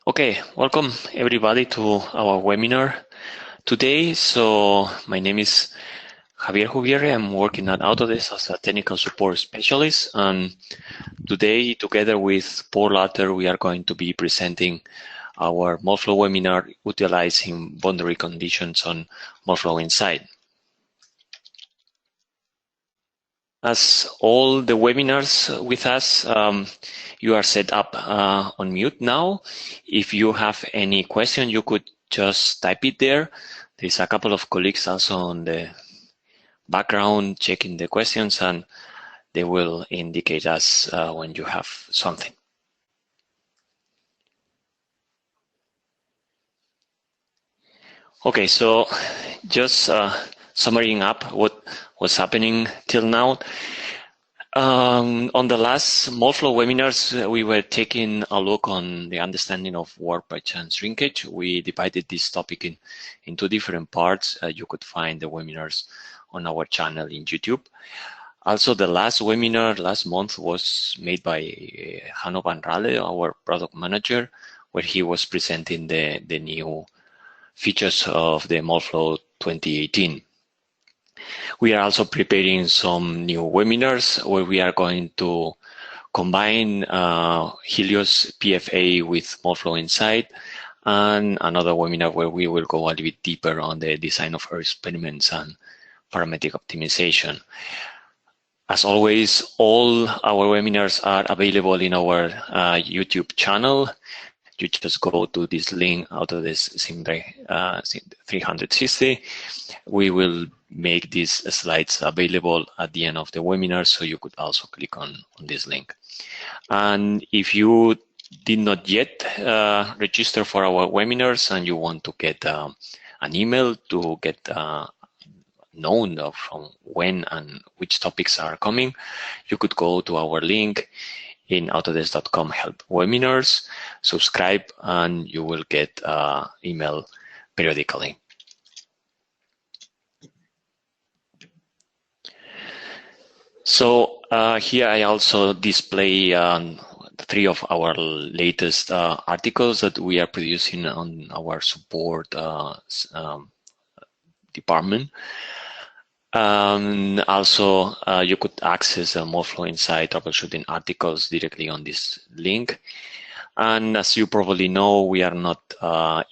Okay, welcome everybody to our webinar today. So my name is Javier. I'm working at Autodesk as a technical support specialist, and today, together with Paul Latter, we are going to be presenting our Moldflow webinar utilizing boundary conditions on Moldflow Insight. As all the webinars with us, you are set up on mute now. If you have any question, you could just type it there. There's a couple of colleagues also on the background checking the questions, and they will indicate us when you have something. Okay, so just summarizing up what was happening till now. On the last Moldflow webinars, we were taking a look on the understanding of warp by chance shrinkage. We divided this topic into different parts. You could find the webinars on our channel in YouTube. Also, the last webinar last month was made by Hanno van Rale, our product manager, where he was presenting the new features of the Moldflow 2018. We are also preparing some new webinars where we are going to combine Helios PFA with Moldflow Insight, and another webinar where we will go a little bit deeper on the design of our experiments and parametric optimization. As always, all our webinars are available in our YouTube channel. You just go to this link out of this Sim 360. We will make these slides available at the end of the webinar, so you could also click on this link. And if you did not yet register for our webinars and you want to get an email to get known from when and which topics are coming, you could go to our link in autodesk.com help webinars, subscribe, and you will get email periodically. So here I also display 3 of our latest articles that we are producing on our support department. Also, you could access Moldflow Insight troubleshooting articles directly on this link. And as you probably know, we are not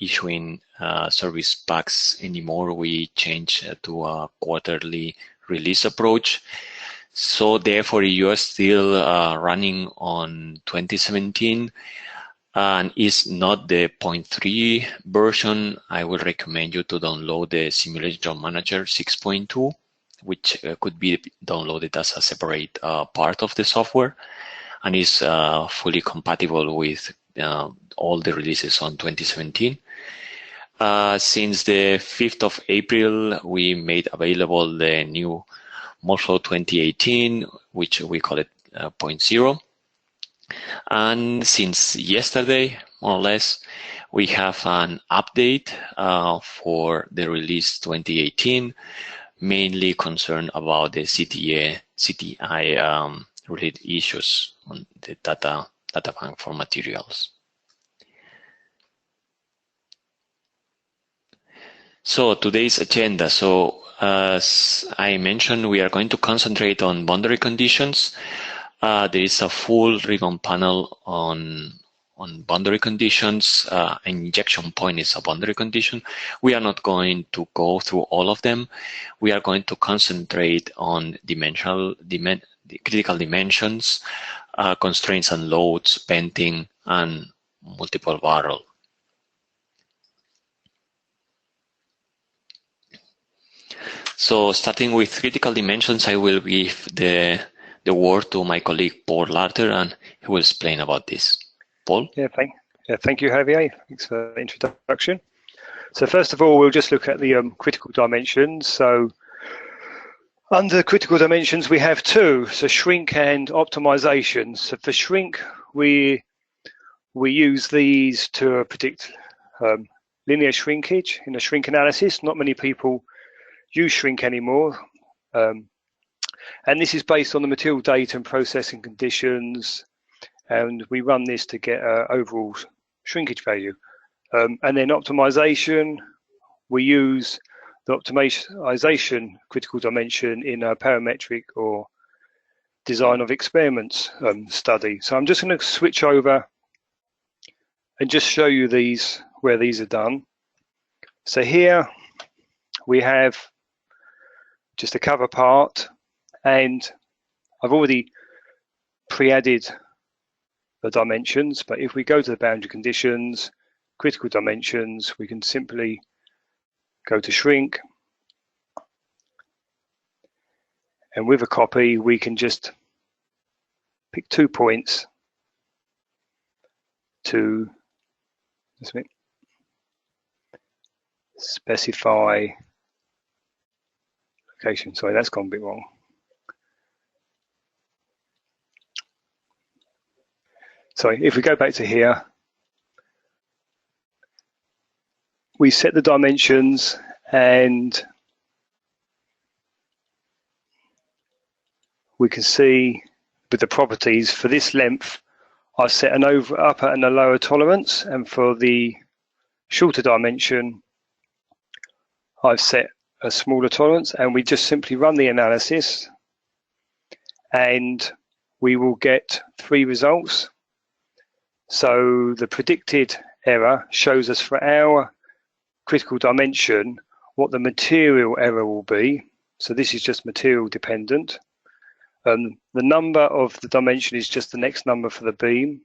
issuing service packs anymore. We changed to a quarterly release approach. So therefore, you are still running on 2017 and is not the 0.3 version. I will recommend you to download the Simulation Manager 6.2. which could be downloaded as a separate part of the software, and is fully compatible with all the releases on 2017. Since the 5th of April, we made available the new Moldflow 2018, which we call it 0.0. And since yesterday, more or less, we have an update for the release 2018, mainly concerned about the CTI related issues on the data bank for materials. So today's agenda. So as I mentioned, we are going to concentrate on boundary conditions. There is a full ribbon panel on boundary conditions. An injection point is a boundary condition. We are not going to go through all of them. We are going to concentrate on critical dimensions, constraints and loads, venting, and multiple barrel. So starting with critical dimensions, I will give the word to my colleague Paul Latter, and he will explain about this. Paul? Thank you, Javier. Thanks for the introduction. So first of all, we'll just look at the critical dimensions. So under critical dimensions, we have 2, so shrink and optimization. So for shrink, we use these to predict linear shrinkage in a shrink analysis. Not many people use shrink anymore. And this is based on the material data and processing conditions. And we run this to get overall shrinkage value. And then optimization, we use the optimization critical dimension in a parametric or design of experiments study. So I'm just going to switch over and just show you these, where these are done. So here we have just a cover part, and I've already pre-added the dimensions, but if we go to the boundary conditions, critical dimensions, we can simply go to shrink, and with a copy we can just pick 2 points to specify location. Sorry, that's gone a bit wrong. So if we go back to here, we set the dimensions, and we can see with the properties for this length, I've set an upper and a lower tolerance, and for the shorter dimension, I've set a smaller tolerance, and we just simply run the analysis, and we will get 3 results. So the predicted error shows us for our critical dimension what the material error will be. So this is just material dependent. The number of the dimension is just the next number for the beam.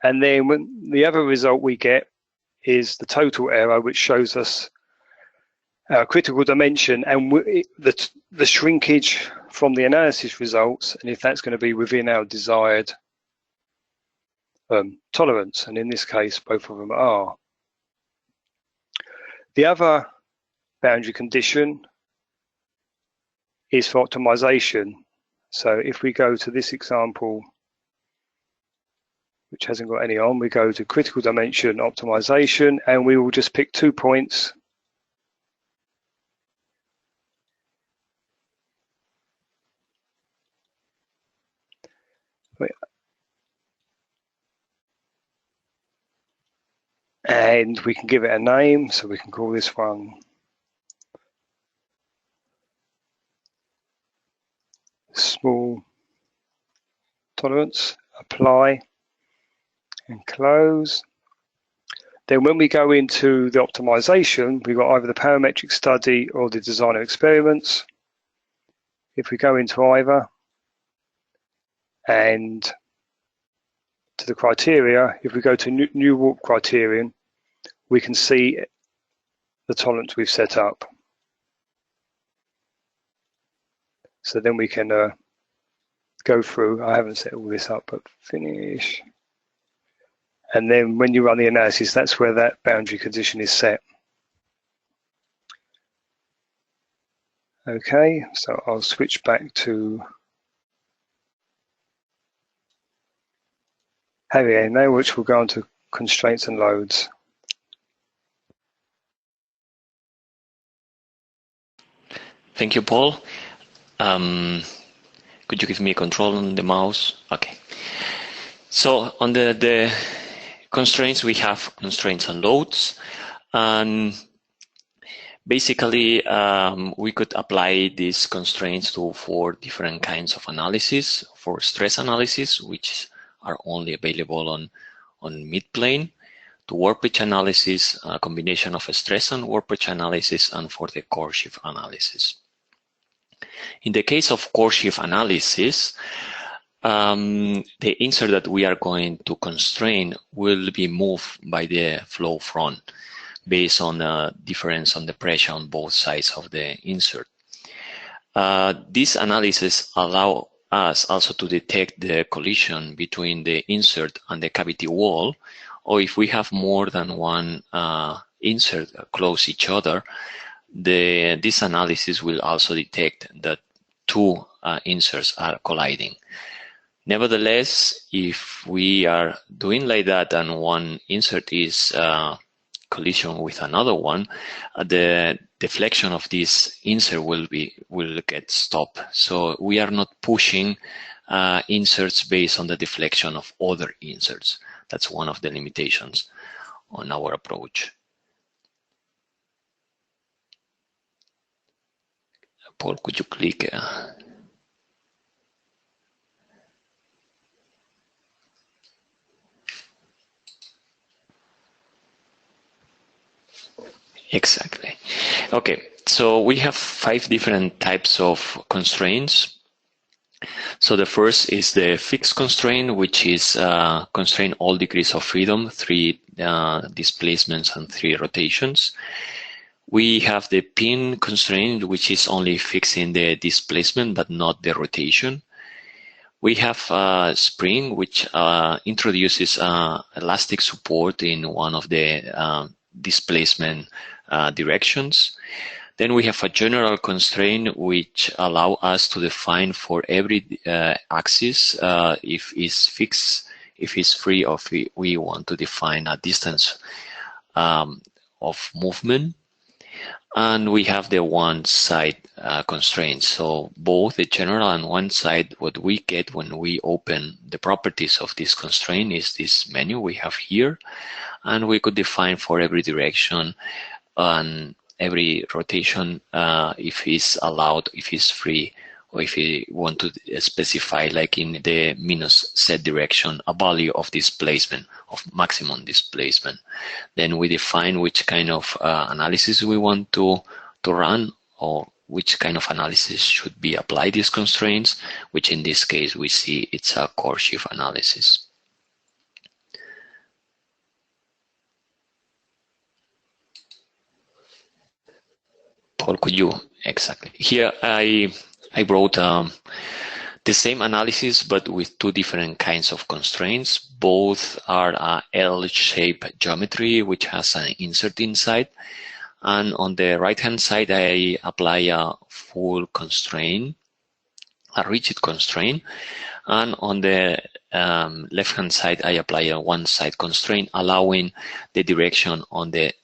And then when the other result we get is the total error, which shows us our critical dimension and the shrinkage from the analysis results, and if that's going to be within our desired tolerance. And in this case, both of them are. The other boundary condition is for optimization. So if we go to this example, which hasn't got any on, we go to critical dimension optimization, and we will just pick 2 points. And we can give it a name, so we can call this one small tolerance, apply and close. Then when we go into the optimization, we've got either the parametric study or the design of experiments. If we go into either and to the criteria, if we go to new warp criterion, we can see the tolerance we've set up. So then we can go through, I haven't set all this up, but finish. And then when you run the analysis, that's where that boundary condition is set. Okay, so I'll switch back to Javier now, which will go on to constraints and loads. Thank you, Paul. Could you give me control on the mouse? Okay. So on the constraints, we have constraints and loads. And basically, we could apply these constraints to 4 different kinds of analysis. For stress analysis, which are only available on mid-plane, to warpage analysis, a combination of a stress and warpage analysis, and for the coercive analysis. In the case of coercive analysis, the insert that we are going to constrain will be moved by the flow front based on the difference on the pressure on both sides of the insert. This analysis allows us also to detect the collision between the insert and the cavity wall, or if we have more than one insert close each other, this analysis will also detect that 2 inserts are colliding. Nevertheless, if we are doing like that and one insert is collision with another one, the deflection of this insert will get stopped. So we are not pushing inserts based on the deflection of other inserts. That's one of the limitations on our approach. Paul, could you click? Exactly. Okay, so we have 5 different types of constraints. So the first is the fixed constraint, which is constrain all degrees of freedom, 3 displacements and 3 rotations. We have the pin constraint, which is only fixing the displacement but not the rotation. We have spring, which introduces elastic support in one of the displacement directions. Then we have a general constraint which allow us to define for every axis if it's fixed, if it's free, or if we want to define a distance of movement. And we have the one-side constraint. So both the general and one-side, what we get when we open the properties of this constraint is this menu we have here. And we could define for every direction and every rotation if it's allowed, if it's free, or if we want to specify, like in the minus z direction, a value of displacement, of maximum displacement. Then we define which kind of analysis we want to run, or which kind of analysis should be applied these constraints, which in this case we see it's a coercive analysis. Paul, could you? Exactly. Here I wrote the same analysis, but with 2 different kinds of constraints. Both are L-shaped geometry, which has an insert inside. And on the right-hand side, I apply a full constraint, a rigid constraint. And on the left-hand side, I apply a one-side constraint, allowing the direction on the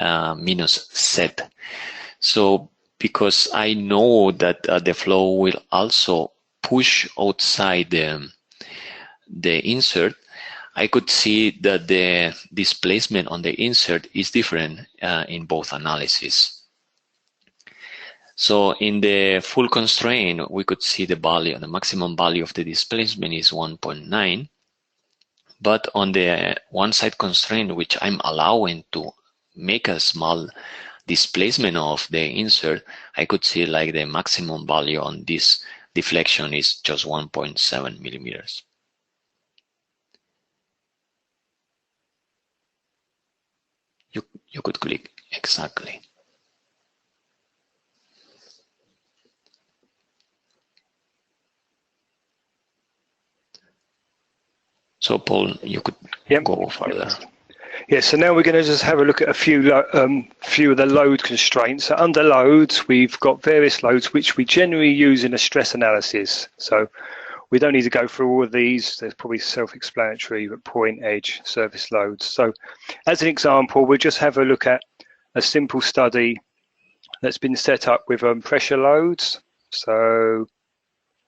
minus z. So because I know that the flow will also push outside the insert, I could see that the displacement on the insert is different in both analyses. So in the full constraint, we could see the value, the maximum value of the displacement is 1.9. But on the one-side constraint, which I'm allowing to make a small displacement of the insert, I could see like the maximum value on this deflection is just 1.7 millimeters. You could click exactly. So Paul, you could go further. Yeah, so now we're going to just have a look at a few of the load constraints. So under loads, we've got various loads which we generally use in a stress analysis. So we don't need to go through all of these. They're probably self-explanatory, but point, edge, surface loads. So as an example, we'll just have a look at a simple study that's been set up with pressure loads. So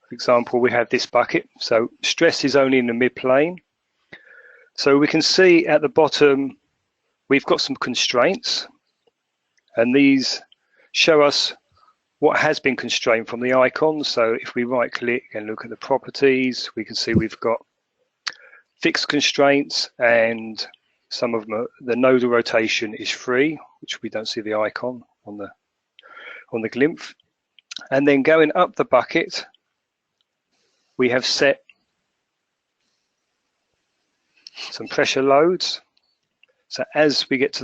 for example, we have this bucket. So stress is only in the mid-plane. So we can see at the bottom, we've got some constraints, and these show us what has been constrained from the icon. So if we right click and look at the properties, we can see we've got fixed constraints, and some of them, the nodal rotation is free, which we don't see the icon on the glymph. And then going up the bucket, we have set some pressure loads. So as we click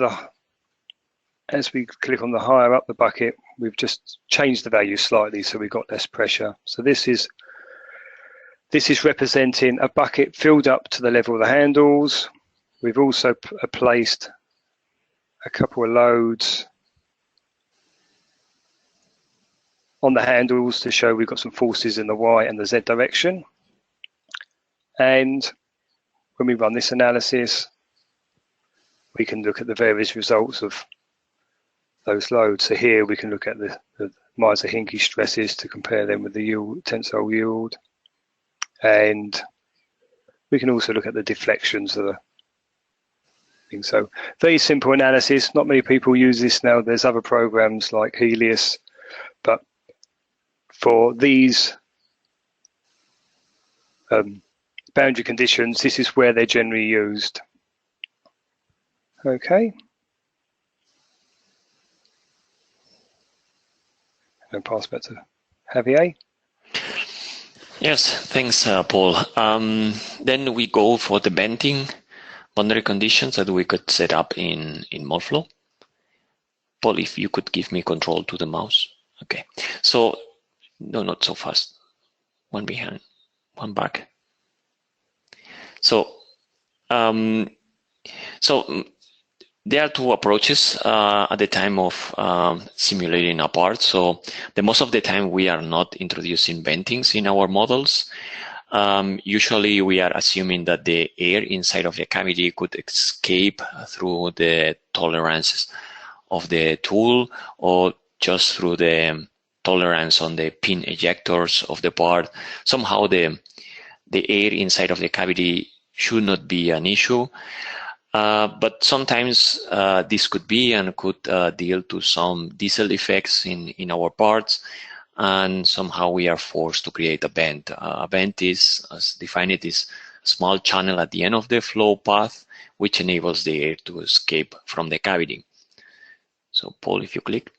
on the higher up the bucket, we've just changed the value slightly, so we've got less pressure. So this is representing a bucket filled up to the level of the handles. We've also placed a couple of loads on the handles to show we've got some forces in the Y and the Z direction. And when we run this analysis, we can look at the various results of those loads. So here we can look at the Miser-Hinke stresses to compare them with the yield, tensile yield. And we can also look at the deflections of So very simple analysis. Not many people use this now. There's other programs like Helios, but for these boundary conditions, this is where they're generally used. Okay. And pass back to Javier. Yes, thanks, Paul. Then we go for the bending boundary conditions that we could set up in Moldflow. Paul, if you could give me control to the mouse. Okay. So, no, not so fast. One behind, one back. So, there are two approaches at the time of simulating a part. So most of the time we are not introducing bendings in our models. Usually we are assuming that the air inside of the cavity could escape through the tolerances of the tool or just through the tolerance on the pin ejectors of the part. Somehow the air inside of the cavity should not be an issue. But sometimes this could be and could deal to some diesel effects in our parts, and somehow we are forced to create a bend. A bend is, as defined, it is a small channel at the end of the flow path which enables the air to escape from the cavity. So Paul, if you click.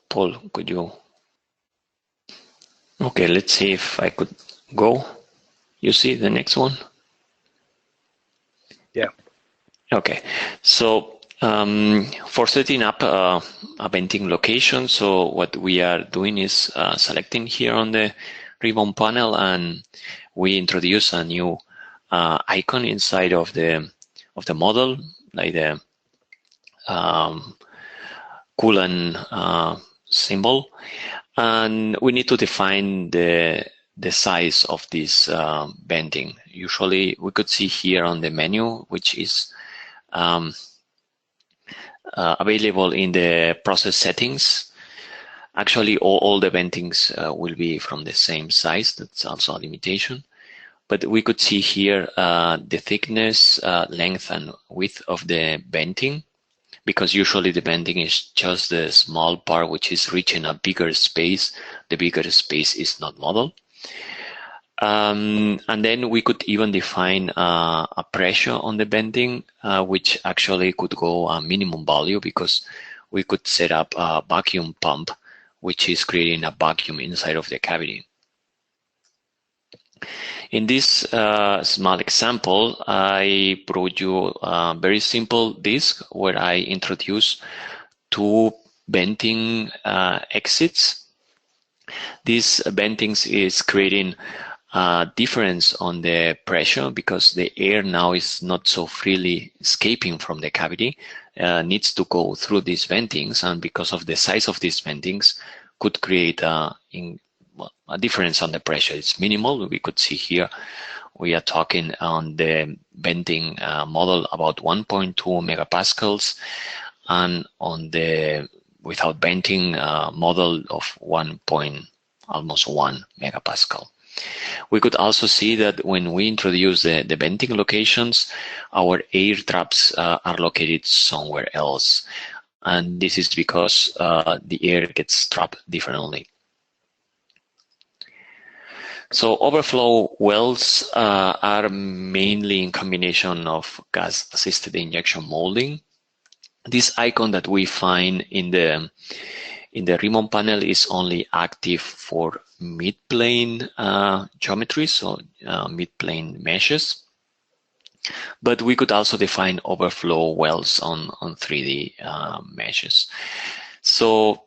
Paul, could you? Okay, let's see if I could go. You see the next one? Yeah. Okay, so for setting up a bending location, so what we are doing is selecting here on the ribbon panel, and we introduce a new icon inside of the model, like the coolant symbol, and we need to define the size of this bending. Usually we could see here on the menu, which is available in the process settings. Actually, all the bendings will be from the same size. That's also a limitation. But we could see here the thickness, length, and width of the bending, because usually the bending is just the small part which is reaching a bigger space. The bigger space is not modeled. And then we could even define a pressure on the bending, which actually could go a minimum value, because we could set up a vacuum pump, which is creating a vacuum inside of the cavity. In this small example, I brought you a very simple disk where I introduce two bending exits. This bendings is creating a difference on the pressure, because the air now is not so freely escaping from the cavity, needs to go through these bendings, and because of the size of these bendings could create a difference on the pressure. It's minimal. We could see here we are talking on the bending model about 1.2 megapascals, and on the without bending model of almost 1 megapascal. We could also see that when we introduce the bending locations, our air traps are located somewhere else, and this is because the air gets trapped differently. So overflow wells are mainly in combination of gas-assisted injection molding. This icon that we find in the ribbon panel is only active for mid-plane geometry, so mid-plane meshes. But we could also define overflow wells on 3D meshes. So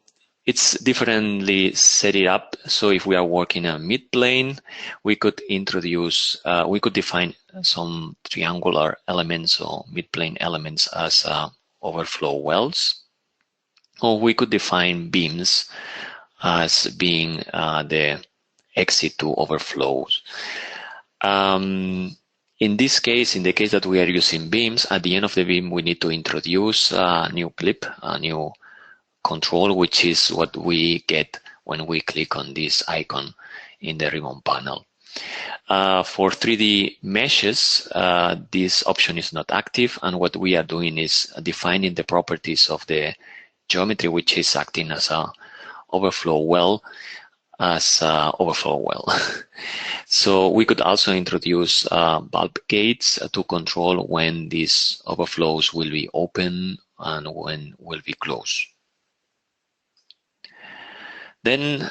it's differently set it up. So if we are working a mid-plane, we could introduce, we could define some triangular elements or mid-plane elements as overflow wells. Or we could define beams as being the exit to overflows. In this case, in the case that we are using beams, at the end of the beam, we need to introduce a new clip, a new control, which is what we get when we click on this icon in the ribbon panel. For 3D meshes, this option is not active, and what we are doing is defining the properties of the geometry which is acting as a overflow well, So we could also introduce bulb gates to control when these overflows will be open and when will be closed. Then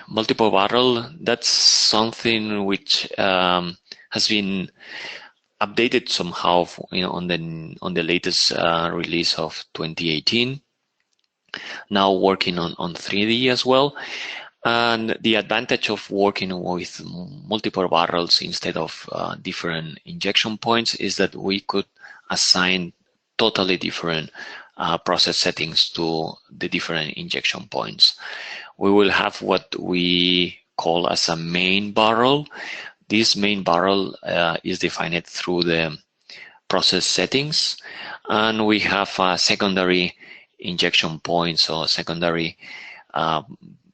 multiple barrel, that's something which has been updated somehow, on the latest release of 2018. Now working on 3D as well. And the advantage of working with multiple barrels instead of different injection points is that we could assign totally different process settings to the different injection points. We will have what we call as a main barrel. This main barrel is defined through the process settings, and we have secondary injection points or secondary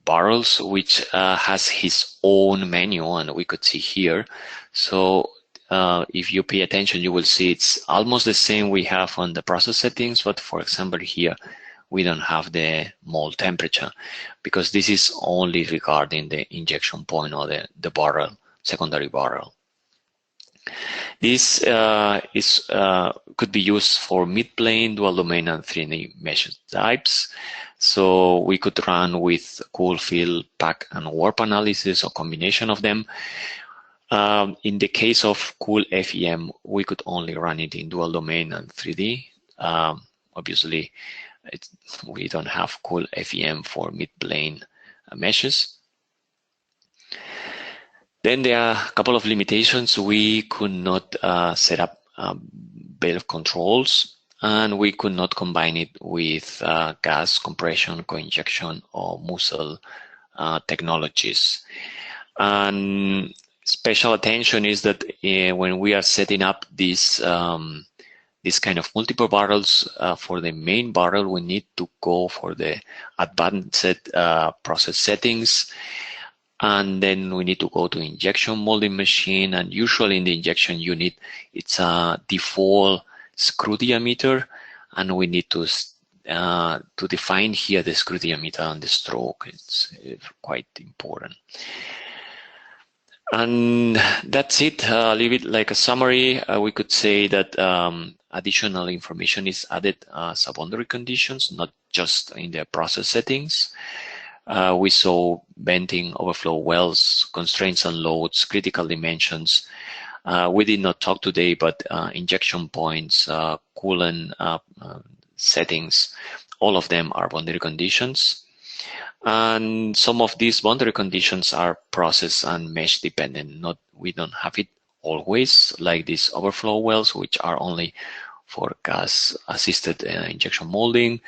barrels, which has his own menu, and we could see here. So if you pay attention, you will see it's almost the same we have on the process settings, but for example here we don't have the mold temperature because this is only regarding the injection point or the barrel, secondary barrel. This could be used for mid-plane, dual domain, and 3D mesh types. So we could run with cool, fill, pack, and warp analysis or combination of them. In the case of cool FEM, we could only run it in dual domain and 3D. Obviously, we don't have cool FEM for mid-plane meshes. Then there are a couple of limitations. We could not set up belt controls, and we could not combine it with gas compression, co-injection, or muzzle technologies. And special attention is that when we are setting up this kind of multiple barrels for the main barrel, we need to go for the advanced process settings. And then we need to go to injection molding machine, and usually in the injection unit, it's a default screw diameter, and we need to define here the screw diameter and the stroke. It's quite important. And that's it. Leave it like a summary. We could say that additional information is added as boundary conditions, not just in the process settings. We saw venting, overflow wells, constraints and loads, critical dimensions. We did not talk today, but injection points, coolant settings, all of them are boundary conditions. And some of these boundary conditions are process and mesh dependent. We don't have it always, like these overflow wells, which are only for gas-assisted injection molding,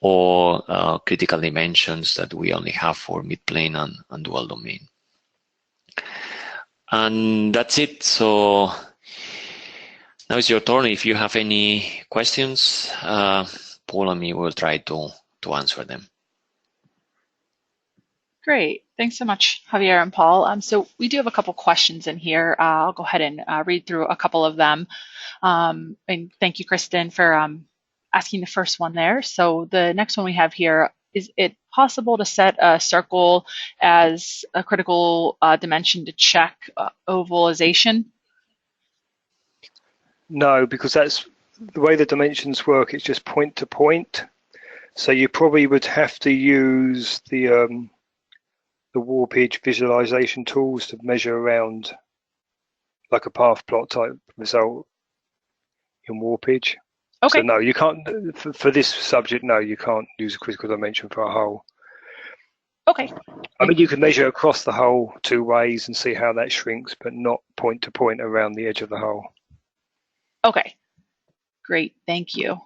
or critical dimensions that we only have for mid-plane and dual domain. And that's it. So now it's your turn. If you have any questions, Paul and me will try to answer them. Great. Thanks so much, Javier and Paul. So we do have a couple questions in here. I'll go ahead and read through a couple of them. And thank you, Kristen, for asking the first one there. So the next one we have here, is it possible to set a circle as a critical dimension to check ovalization? No, because that's the way the dimensions work. It's just point to point. So you probably would have to use the warpage visualization tools to measure around like a path plot type result in warpage. Okay. So no, you can't, for this subject, no, you can't use a critical dimension for a hole. Okay. I mean, you can measure across the hole two ways and see how that shrinks, but not point to point around the edge of the hole. Okay. Great, thank you.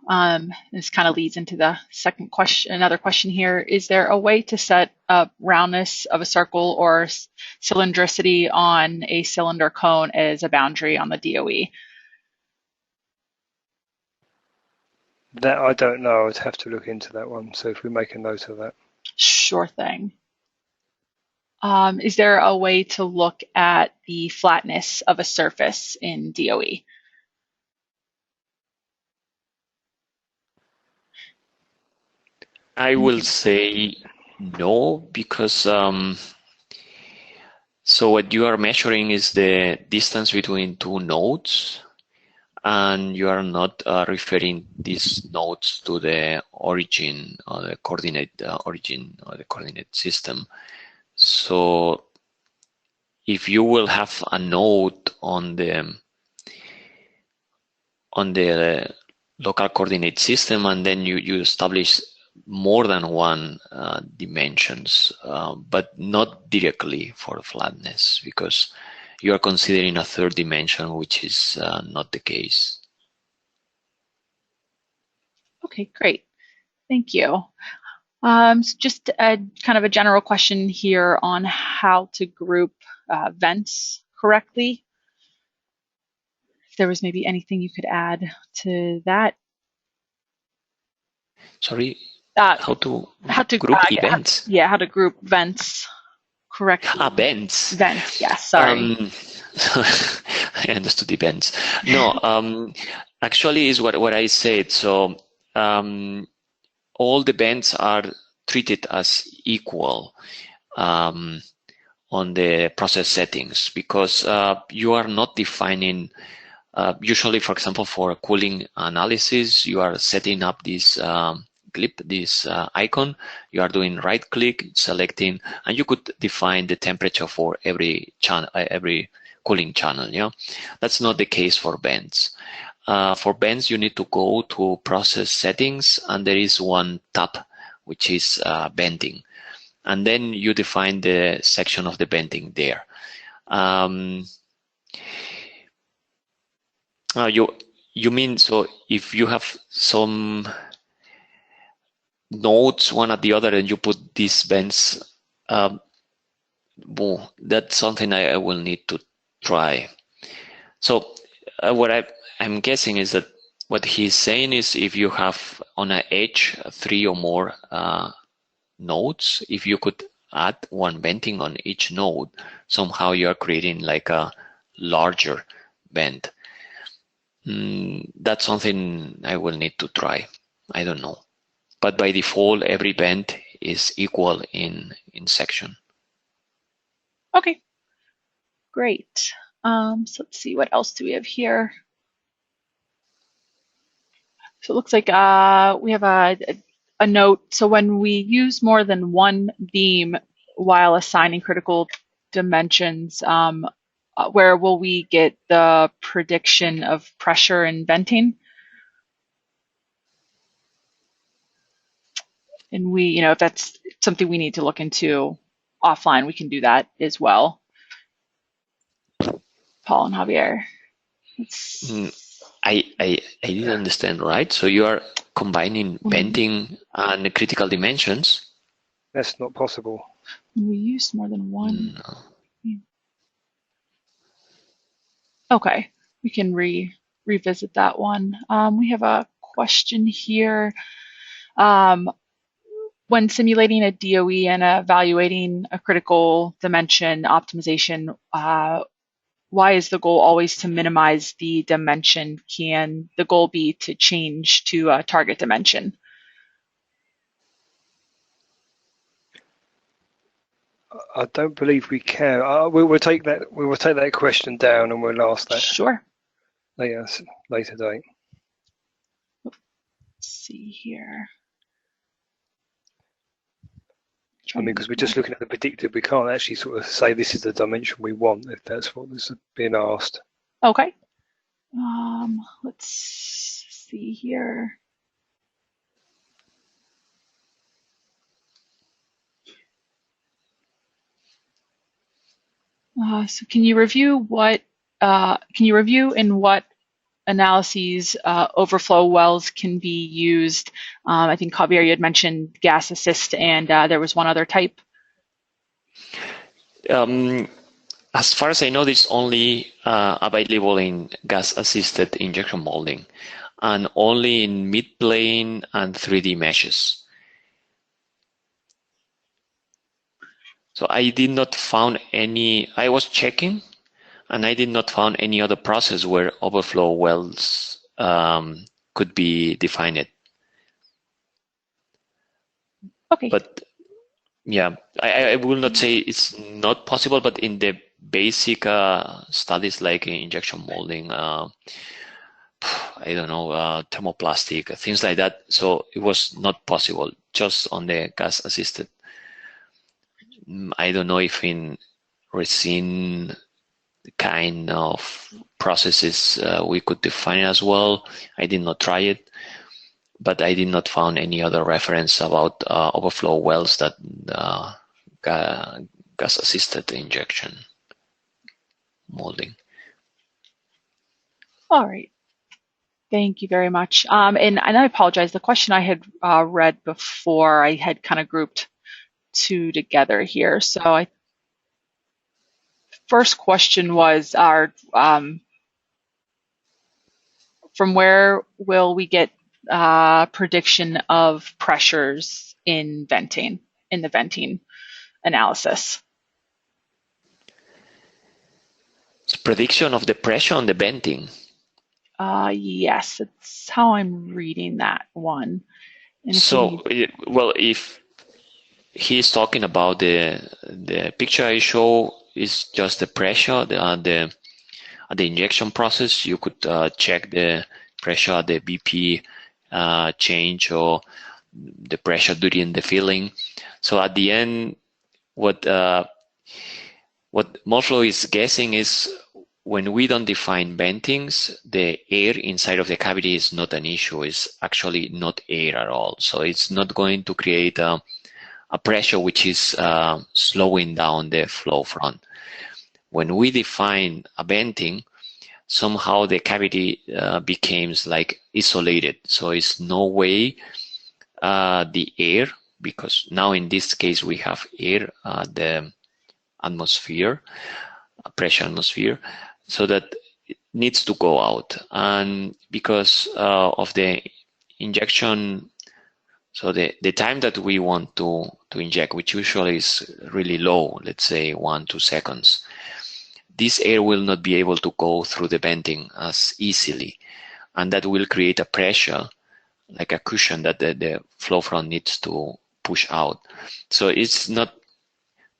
This kind of leads into the second question, another question here. Is there a way to set up roundness of a circle or cylindricity on a cylinder cone as a boundary on the DOE? That I don't know. I'd have to look into that one. So if we make a note of that. Sure thing. Is there a way to look at the flatness of a surface in DOE? I will say no, because so what you are measuring is the distance between two nodes, and you are not referring these nodes to the origin or the coordinate origin or the coordinate system. So if you will have a node on the local coordinate system, and then you establish more than one dimensions, but not directly for flatness, because you are considering a third dimension, which is not the case. Okay, great. Thank you. So just a kind of a general question here on how to group vents correctly. If there was maybe anything you could add to that. Sorry, how to group events? How to group vents correctly. Vents. Vents, yes, sorry. I understood events. No, actually is what I said. So all the vents are treated as equal on the process settings, because you are not defining, usually, for example, for cooling analysis, you are setting up this clip, this icon, you are doing right click, selecting, and you could define the temperature for every channel, every cooling channel. Yeah, that's not the case for vents. For vents, you need to go to process settings, and there is one tab which is venting, and then you define the section of the venting there. You mean, so if you have some nodes one at the other and you put these vents, well, that's something I will need to try. So what I'm guessing is that what he's saying is, if you have on an edge 3 or more nodes, if you could add one venting on each node, somehow you are creating like a larger vent. That's something I will need to try. I don't know. But by default, every vent is equal in section. Okay, great. So let's see, what else do we have here? So it looks like we have a note. So when we use more than one beam while assigning critical dimensions, where will we get the prediction of pressure and venting? And we, if that's something we need to look into offline, we can do that as well. Paul and Javier. I didn't understand, right? So you are combining venting and critical dimensions? That's not possible. We use more than one. No. Okay, we can revisit that one. We have a question here. When simulating a DOE and evaluating a critical dimension optimization, why is the goal always to minimize the dimension? Can the goal be to change to a target dimension? I don't believe we can. We will take that. We will take that question down, and we'll ask that. Sure. Later date. Let's see here. I mean, because we're just looking at the predicted, we can't actually sort of say this is the dimension we want if that's what is being asked. Okay. Let's see here. So can you review in what analyses overflow wells can be used? I think Javier, you had mentioned gas assist, and there was one other type. As far as I know, it's only available in gas-assisted injection molding, and only in mid-plane and 3D meshes. So I did not found any, I was checking and I did not found any other process where overflow wells could be defined. Okay. But yeah, I will not say it's not possible, but in the basic studies like injection molding, I don't know, thermoplastic, things like that. So it was not possible just on the gas assisted. I don't know if in resin kind of processes we could define as well. I did not try it, but I did not found any other reference about overflow wells that gas assisted injection molding. All right. Thank you very much. And I apologize. The question I had read before, I had kind of grouped two together here. So first question was from where will we get prediction of pressures in the venting analysis? It's prediction of the pressure on the venting. Yes, that's how I'm reading that one. And so, well, if he's talking about the picture I show is just the pressure, the injection process, you could check the pressure, the BP change, or the pressure during the filling. So at the end, what Moldflow is guessing is when we don't define ventings, the air inside of the cavity is not an issue. It's actually not air at all. So it's not going to create a pressure which is slowing down the flow front. When we define a venting, somehow the cavity becomes like isolated. So it's no way the air, because now in this case we have air, the atmosphere, pressure atmosphere, so that it needs to go out. And because of the injection, so the time that we want to inject, which usually is really low, let's say 1-2 seconds, this air will not be able to go through the venting as easily, and that will create a pressure, like a cushion that the flow front needs to push out. So it's not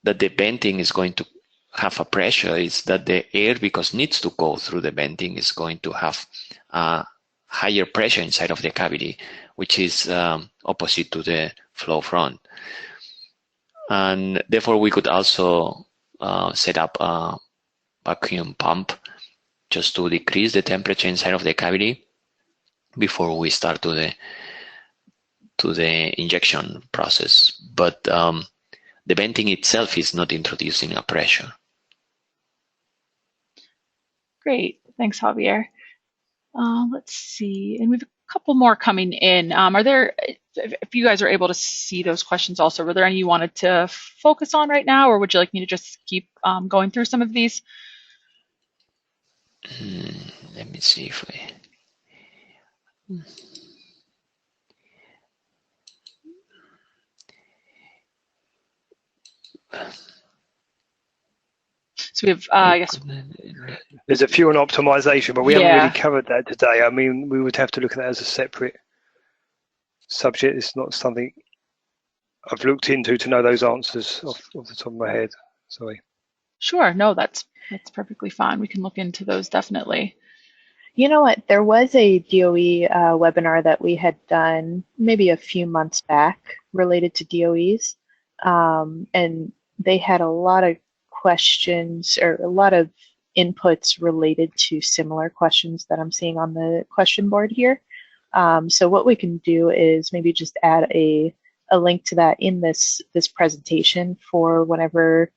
that the venting is going to have a pressure, it's that the air, because needs to go through the venting, is going to have a higher pressure inside of the cavity, which is opposite to the flow front. And therefore we could also set up a vacuum pump just to decrease the temperature inside of the cavity before we start to the injection process. But the venting itself is not introducing a pressure. Great, thanks, Javier. Let's see, and we have a couple more coming in. Are there, if you guys are able to see those questions also, were there any you wanted to focus on right now, or would you like me to just keep going through some of these? Let me see if I... So we have, I guess, there's a few on optimization, but we haven't really covered that today. I mean, we would have to look at that as a separate subject. It's not something I've looked into to know those answers off the top of my head. Sorry. Sure, no, that's perfectly fine. We can look into those definitely. You know what? There was a DOE webinar that we had done maybe a few months back related to DOEs, and they had a lot of questions or a lot of inputs related to similar questions that I'm seeing on the question board here. So what we can do is maybe just add a link to that in this presentation for whenever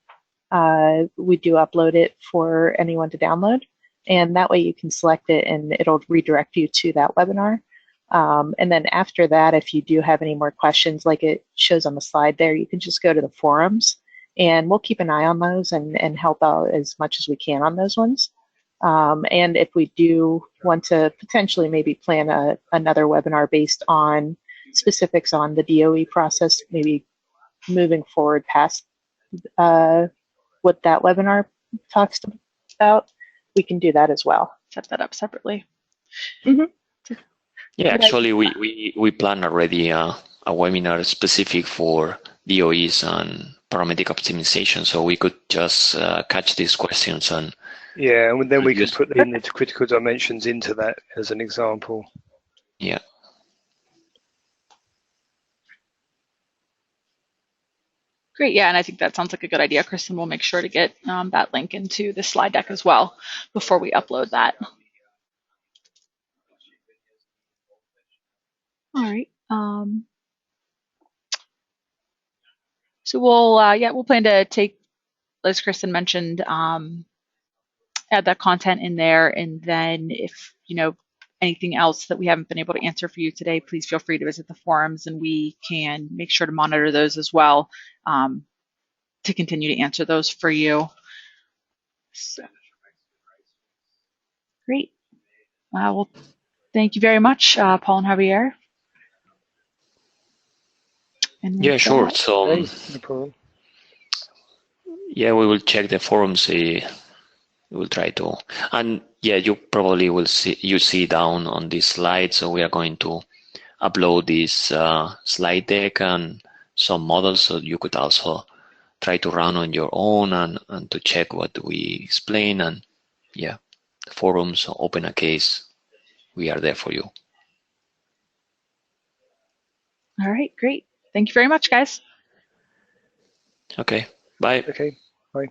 we do upload it for anyone to download. And that way you can select it and it'll redirect you to that webinar. And then after that, if you do have any more questions, like it shows on the slide there, you can just go to the forums and we'll keep an eye on those and help out as much as we can on those ones. And if we do want to potentially maybe plan another webinar based on specifics on the DOE process, maybe moving forward past what that webinar talks about, we can do that as well. Set that up separately. Mm-hmm. Yeah, actually, we plan already a webinar specific for DOEs and parametric optimization, so we could just catch these questions and yeah, and then we can put in the critical dimensions into that as an example. Yeah. Great, yeah, and I think that sounds like a good idea, Kristen. We'll make sure to get that link into the slide deck as well before we upload that. All right. So we'll plan to take, as Kristen mentioned, add that content in there, and then if anything else that we haven't been able to answer for you today, please feel free to visit the forums, and we can make sure to monitor those as well to continue to answer those for you. So, great. Well, thank you very much, Paul and Javier. And Yeah, sure. So, no problem. Yeah, we will check the forums. We will try to, and yeah, you probably will see down on this slide. So we are going to upload this slide deck and some models, so you could also try to run on your own and to check what we explain. And yeah, the forums, open a case. We are there for you. All right, great. Thank you very much, guys. Okay, bye. Okay, bye.